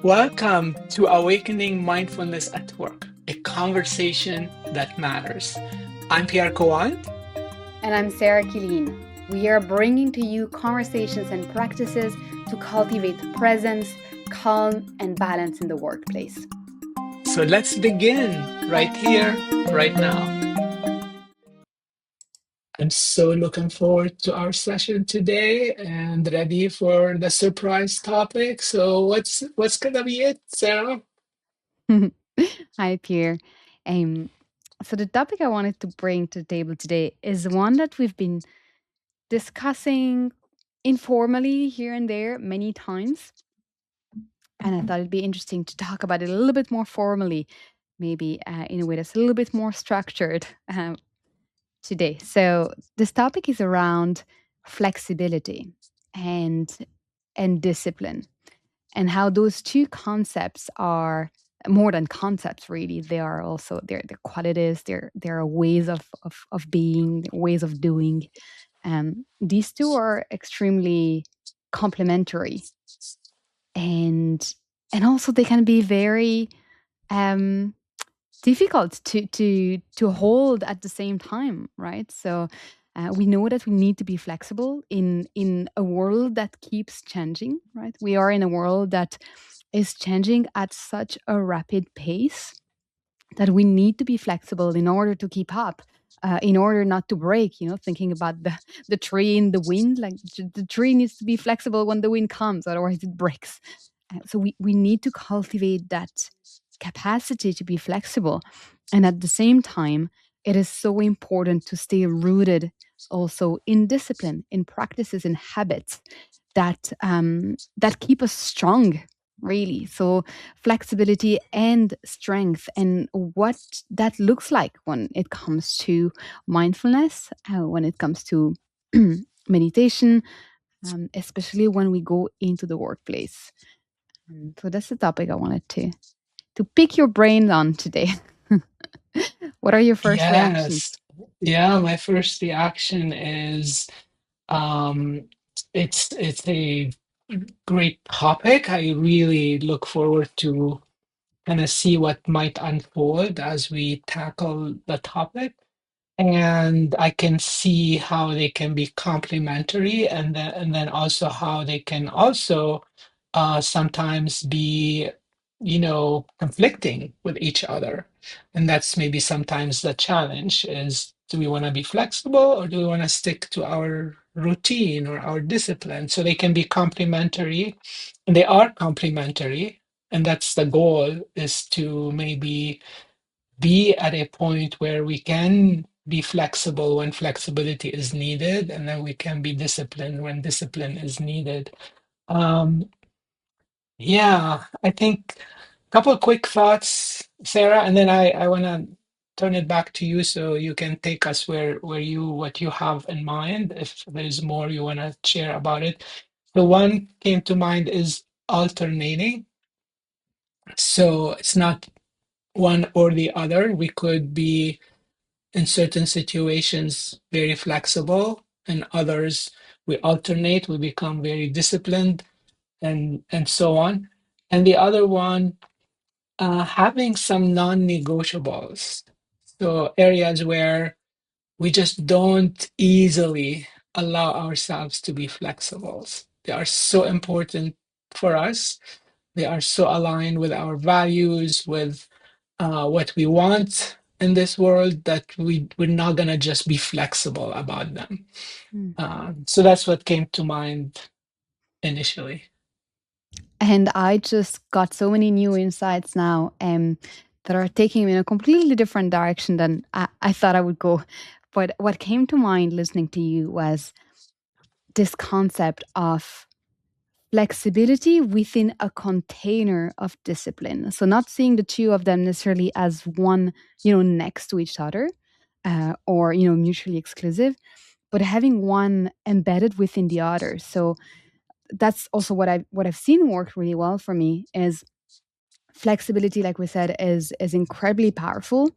Welcome to Awakening Mindfulness at Work, a conversation that matters. I'm Pierre And I'm Sarah Killeen. We are bringing to you conversations and practices to cultivate presence, calm, and balance in the workplace. So let's begin right here, right now. I'm so looking forward to our session today and ready for the surprise topic. So what's gonna be it, Sarah? Hi, Pierre. Um, so, the topic I wanted to bring to the table today is one that we've been discussing informally here and there many times. And I thought it'd be interesting to talk about it a little bit more formally, maybe in a way that's a little bit more structured today. So this topic is around flexibility and discipline, and how those two concepts are more than concepts. Really, they are also they're qualities. They're ways of being, ways of doing. These two are extremely complementary, and also they can be very um difficult to hold at the same time, right? So we know that we need to be flexible in a world that keeps changing, right? We are in a world that is changing at such a rapid pace that we need to be flexible in order to keep up, in order not to break. Thinking about the tree in the wind, like the tree needs to be flexible when the wind comes, otherwise it breaks. So we need to cultivate that capacity to be flexible. And at the same time, it is so important to stay rooted also in discipline, in practices, in habits that keep us strong, really. So flexibility and strength, and what that looks like when it comes to mindfulness, when it comes to meditation, especially when we go into the workplace. So that's the topic I wanted to pick your brain on today. What are your first reactions? Yes. Yeah, my first reaction is um it's a great topic. I really look forward to kind of see what might unfold as we tackle the topic. And I can see how they can be complementary, and then also how they can also sometimes be, conflicting with each other. And that's maybe sometimes the challenge is, do we want to be flexible or do we want to stick to our routine or our discipline? So they can be complementary, and they are complementary. And that's the goal, is to maybe be at a point where we can be flexible when flexibility is needed, and then we can be disciplined when discipline is needed. Um, yeah, I think a couple of quick thoughts, Sarah, and then I want to turn it back to you so you can take us where you what you have in mind, if there's more you want to share about it. The one came to mind is alternating. So it's not one or the other. We could be in certain situations very flexible, and others we alternate, we become very disciplined, and so on. And the other one, having some non-negotiables, so areas where we just don't easily allow ourselves to be flexible. They are so important for us. They are so aligned with our values, with what we want in this world, that we're not gonna just be flexible about them. Mm. So that's what came to mind initially. And I just got so many new insights now, that are taking me in a completely different direction than I thought I would go. But what came to mind listening to you was this concept of flexibility within a container of discipline. So, not seeing the two of them necessarily as one, next to each other, or, mutually exclusive, but having one embedded within the other. So, that's also what I've seen work really well for me is flexibility, like we said, is incredibly powerful,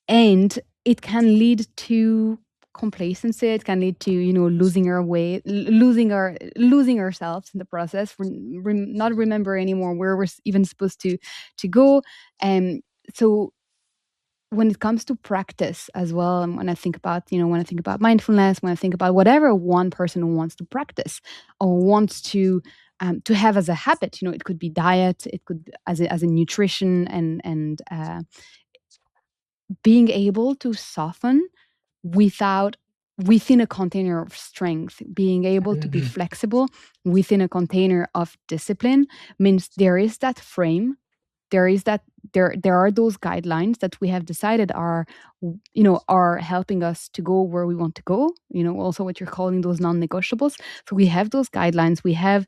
and it can lead to complacency. It can lead to, you know, losing our way, losing ourselves in the process. Not remember anymore where we're even supposed to go. And so when it comes to practice as well, and when I think about, you know, when I think about mindfulness, when I think about whatever one person wants to practice or wants to have as a habit, you know, it could be diet, it could as a nutrition, and being able to soften without within a container of strength, being able to be Mhm. flexible within a container of discipline means there is that frame, there is that there are those guidelines that we have decided are, you know, are helping us to go where we want to go, you know, also what you're calling those non-negotiables. So we have those guidelines, we have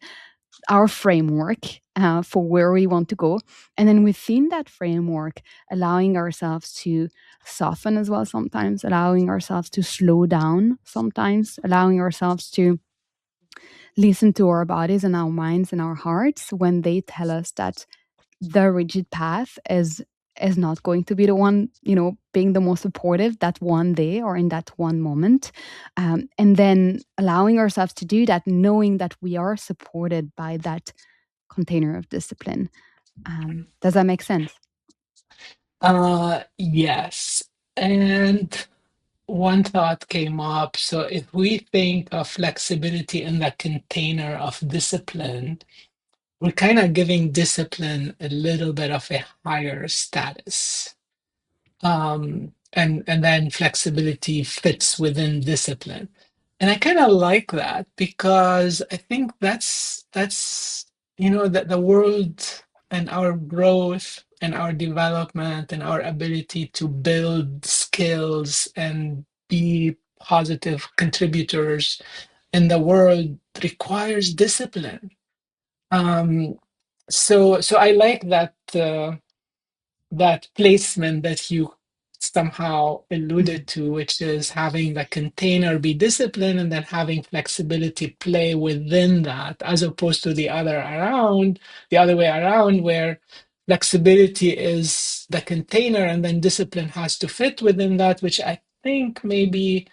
our framework for where we want to go. And then within that framework, allowing ourselves to soften as well sometimes, allowing ourselves to slow down sometimes, allowing ourselves to listen to our bodies and our minds and our hearts when they tell us that the rigid path is not going to be the one, you know, being the most supportive that one day or in that one moment. And then allowing ourselves to do that, knowing that we are supported by that container of discipline. Does that make sense? Yes. And one thought came up. So if we think of flexibility in the container of discipline, we're kind of giving discipline a little bit of a higher status. And then flexibility fits within discipline. And I kind of like that because I think that's you know that the world and our growth and our development and our ability to build skills and be positive contributors in the world requires discipline. Um, so I like that placement that you somehow alluded to, which is having the container be disciplined and then having flexibility play within that, as opposed to the other way around, where flexibility is the container and then discipline has to fit within that, which I think maybe,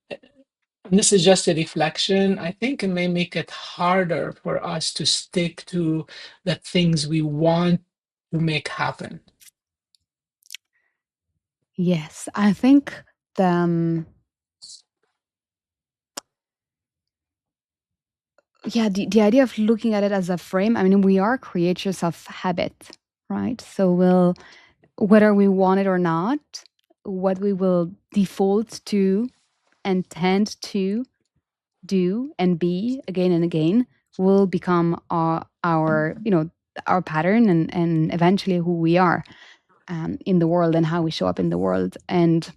and this is just a reflection, I think it may make it harder for us to stick to the things we want to make happen. Yes, I think the yeah, the idea of looking at it as a frame. I mean, we are creatures of habit, right? So we'll, whether we want it or not, what we will default to and tend to do and be again and again will become our, you know, our pattern, and eventually who we are in the world and how we show up in the world. And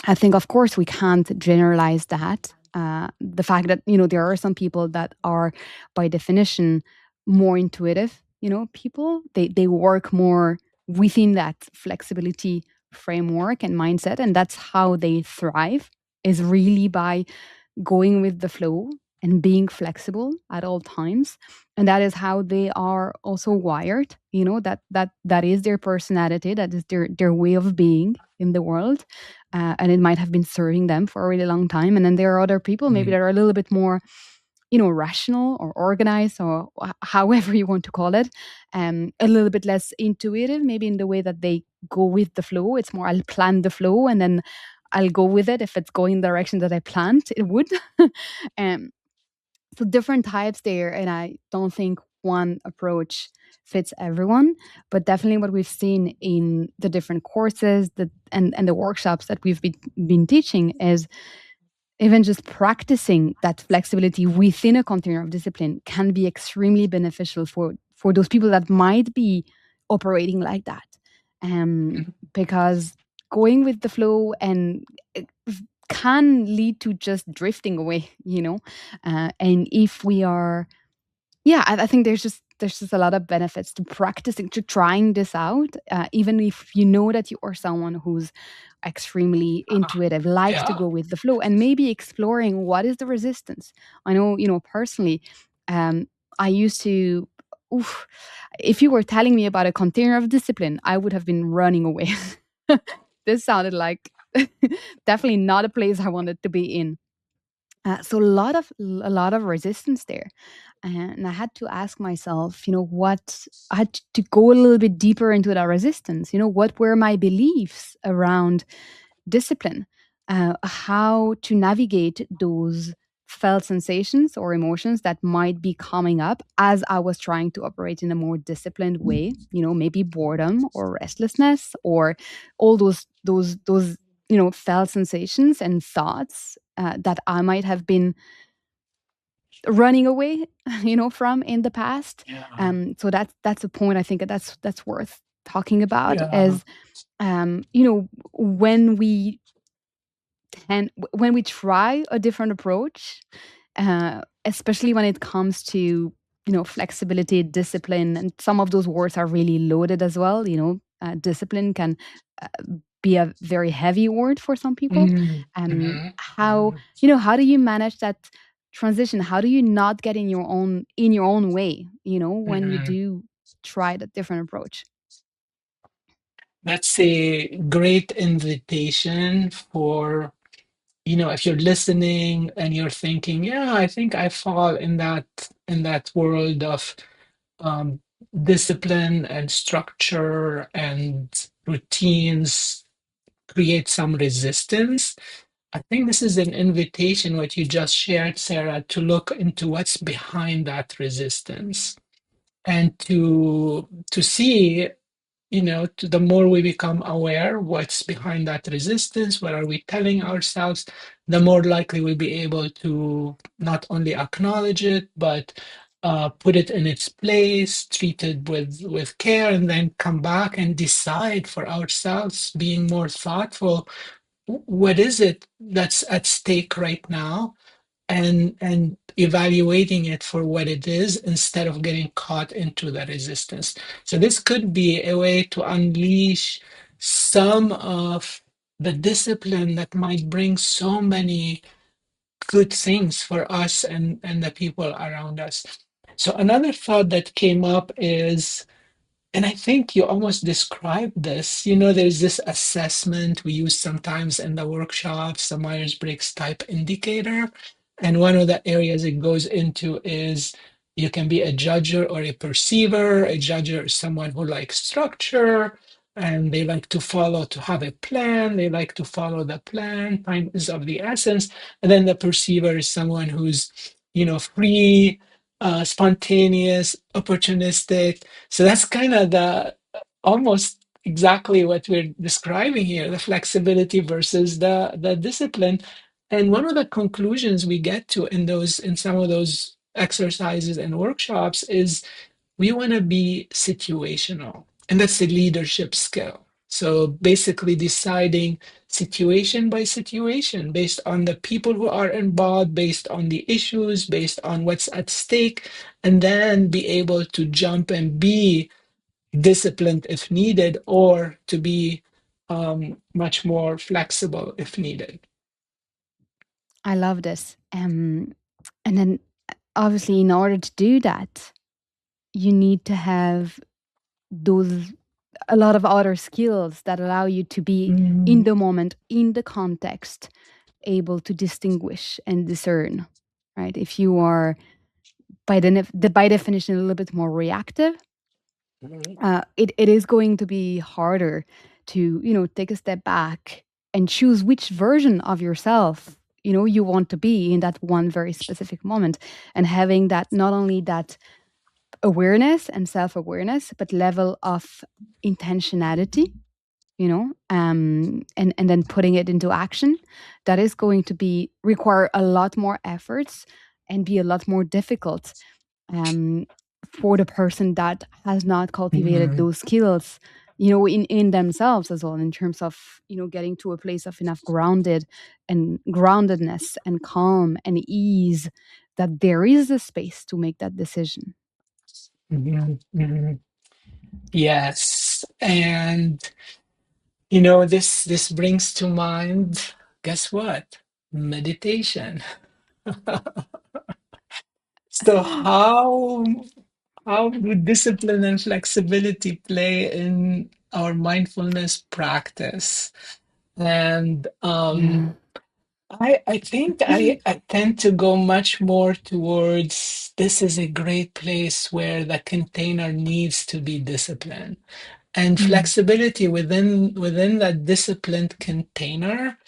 I think, of course, we can't generalize that. The fact that, you know, there are some people that are, by definition, more intuitive. You know, people they work more within that flexibility framework and mindset, and that's how they thrive. Is really by going with the flow and being flexible at all times, and that is how they are also wired, you know, that is their personality, that is their way of being in the world. And it might have been serving them for a really long time. And then there are other people maybe that are a little bit more, you know, rational or organized, or however you want to call it, a little bit less intuitive, maybe in the way that they go with the flow. It's more, I'll plan the flow and then I'll go with it if it's going the direction that I planned it would. um, so different types there, and I don't think one approach fits everyone, but definitely what we've seen in the different courses that and the workshops that we've been teaching is even just practicing that flexibility within a container of discipline can be extremely beneficial for those people that might be operating like that. Because going with the flow and it can lead to just drifting away, you know. And if we are, yeah, I think there's just a lot of benefits to practicing, to trying this out, even if you know that you are someone who's extremely intuitive, likes to Yeah. go with the flow, and maybe exploring what is the resistance. I know, you know, personally, I used to. Oof, if you were telling me about a container of discipline, I would have been running away. This sounded like definitely not a place I wanted to be in. So a lot of resistance there, and I had to ask myself, what I had to go a little bit deeper into that resistance. What were my beliefs around discipline, how to navigate those felt sensations or emotions that might be coming up as I was trying to operate in a more disciplined way. Maybe boredom or restlessness or all those felt sensations and thoughts that I might have been running away, from in the past. Yeah. So that's a point I think that's worth talking about. Yeah. Is when we when we try a different approach, especially when it comes to flexibility, discipline, and some of those words are really loaded as well. Discipline can uh, be a very heavy word for some people. Mm, How how do you manage that transition? How do you not get in your own way? When you mhm. do try that different approach. That's a great invitation for, if you're listening and you're thinking, yeah, I think I fall in that world of um, discipline and structure and routines create some resistance. I think this is an invitation, what you just shared, Sarah, to look into what's behind that resistance and to see, the more we become aware what's behind that resistance, what are we telling ourselves, the more likely we'll be able to not only acknowledge it, but put it in its place, treat it with care, and then come back and decide for ourselves, being more thoughtful. What is it that's at stake right now? And evaluating it for what it is instead of getting caught into the resistance. So this could be a way to unleash some of the discipline that might bring so many good things for us and the people around us. So another thought that came up is, and I think you almost described this. There's this assessment we use sometimes in the workshops, the Myers-Briggs type indicator. And one of the areas it goes into is you can be a judger or a perceiver. A judger is someone who likes structure and they like to follow, to have a plan. They like to follow the plan. Time is of the essence. And then the perceiver is someone who's, free, spontaneous, opportunistic. So that's kind of the almost exactly what we're describing here, the flexibility versus the discipline. And one of the conclusions we get to in some of those exercises and workshops is we want to be situational. And that's a leadership skill. So basically deciding situation by situation based on the people who are involved, based on the issues, based on what's at stake, and then be able to jump and be disciplined if needed, or to be much more flexible if needed. I love this. And then obviously, in order to do that, you need to have those a lot of other skills that allow you to be in Mm, the moment, in the context, able to distinguish and discern. Right? If you are by definition a little bit more reactive, mhm, it is going to be harder to take a step back and choose which version of yourself you want to be in that one very specific moment, and having that, not only that awareness and self-awareness, but level of intentionality, and then putting it into action, that is going to be require a lot more efforts and be a lot more difficult, um, for the person that has not cultivated mhm, those skills, in themselves as well, in terms of getting to a place of enough groundedness and calm and ease, that there is a space to make that decision. mhm, mhm. Yes. And this brings to mind, guess what? Meditation. So how do discipline and flexibility play in our mindfulness practice? And Yeah. I think I tend to go much more towards this is a great place where the container needs to be disciplined, and Mm, flexibility within that disciplined container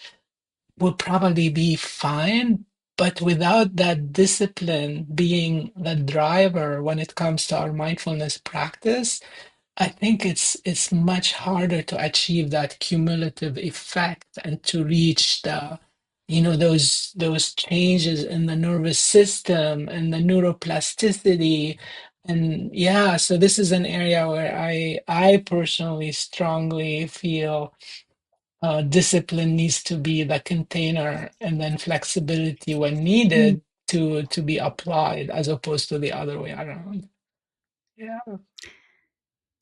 will probably be fine. But without that discipline being the driver when it comes to our mindfulness practice, I think it's much harder to achieve that cumulative effect and to reach the, those changes in the nervous system and the neuroplasticity. And yeah, so this is an area where I personally strongly feel discipline needs to be the container, and then flexibility when mm. needed to be applied as opposed to the other way around. Yeah.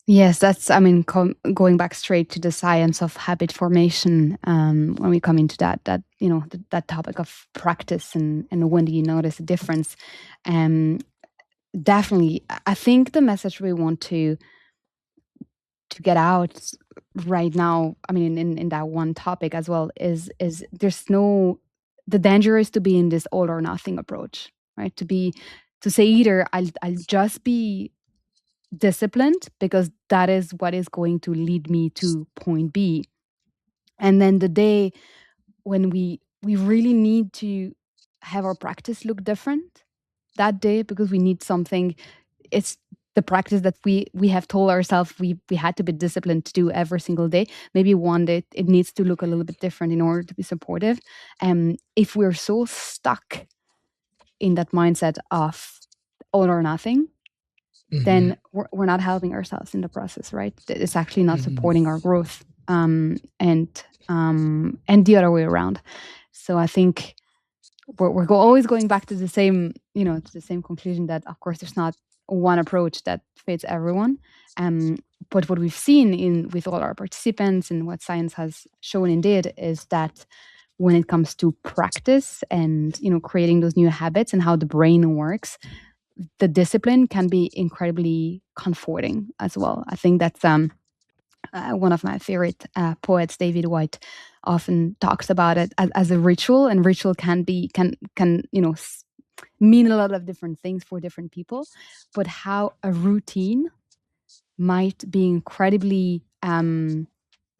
Yes, that's, I mean, going back straight to the science of habit formation, when we come into that topic of practice and when do you notice a difference? Um, Definitely, I think the message we want to get out right now, I mean, in that one topic as well, is there's no, the danger is to be in this all or nothing approach, right? To say either I'll just be disciplined because that is what is going to lead me to point B. And then the day when we really need to have our practice look different that day because we need something, it's the practice that we have told ourselves we had to be disciplined to do every single day. Maybe one day it needs to look a little bit different in order to be supportive. If we're so stuck in that mindset of all or nothing, Hmm. then we're not helping ourselves in the process, right? It's actually not Hmm. supporting our growth, and the other way around. So I think always going back to the same, to the same conclusion that of course there's not one approach that fits everyone. Um, but what we've seen in with all our participants and what science has shown indeed is that when it comes to practice and creating those new habits and how the brain works, the discipline can be incredibly comforting as well. I think that's one of my favorite poets, David White, often talks about it as a ritual, and ritual can mean a lot of different things for different people, but how a routine might be incredibly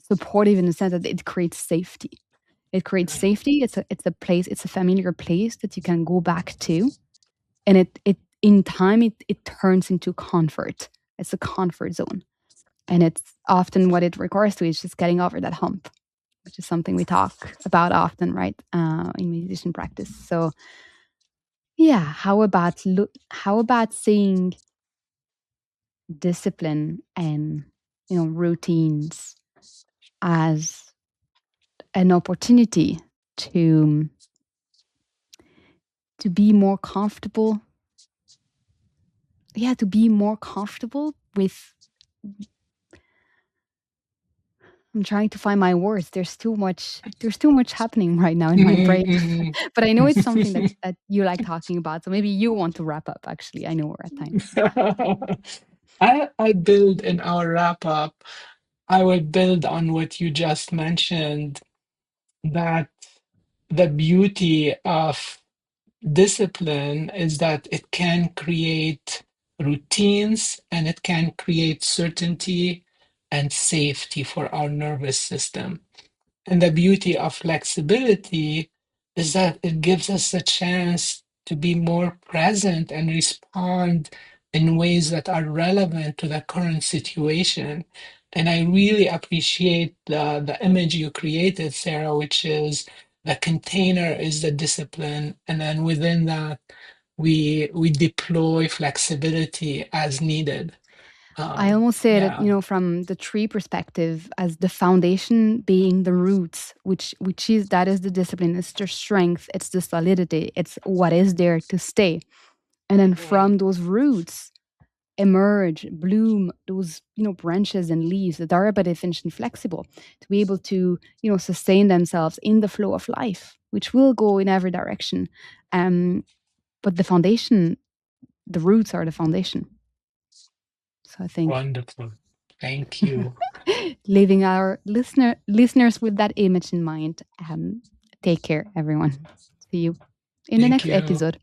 supportive in the sense that it creates safety. It creates safety. It's a place. It's a familiar place that you can go back to, and it in time it turns into comfort. It's a comfort zone, and it's often what it requires to is just getting over that hump, which is something we talk about often, right, in meditation practice. So yeah, how about seeing discipline and routines as an opportunity to be more comfortable, yeah, to be more comfortable with, I'm trying to find my words. There's too much happening right now in my brain. Hmm. But I know it's something that you like talking about. So maybe you want to wrap up actually. I know we're at time. I build in our wrap up, I would build on what you just mentioned, that the beauty of discipline is that it can create routines and it can create certainty and safety for our nervous system. And the beauty of flexibility is that it gives us a chance to be more present and respond in ways that are relevant to the current situation. And I really appreciate the image you created, Sarah, which is the container is the discipline, and then within that, we deploy flexibility as needed. I almost say that, Yeah, from the tree perspective, as the foundation being the roots, which is that is the discipline, it's the strength, it's the solidity, it's what is there to stay. And then from those roots emerge, bloom those, branches and leaves that are by definition flexible to be able to, sustain themselves in the flow of life, which will go in every direction. Um, but the foundation, the roots are the foundation. So I think wonderful. Thank you. Leaving our listeners with that image in mind. Take care, everyone. See you in the Thank next you. episode.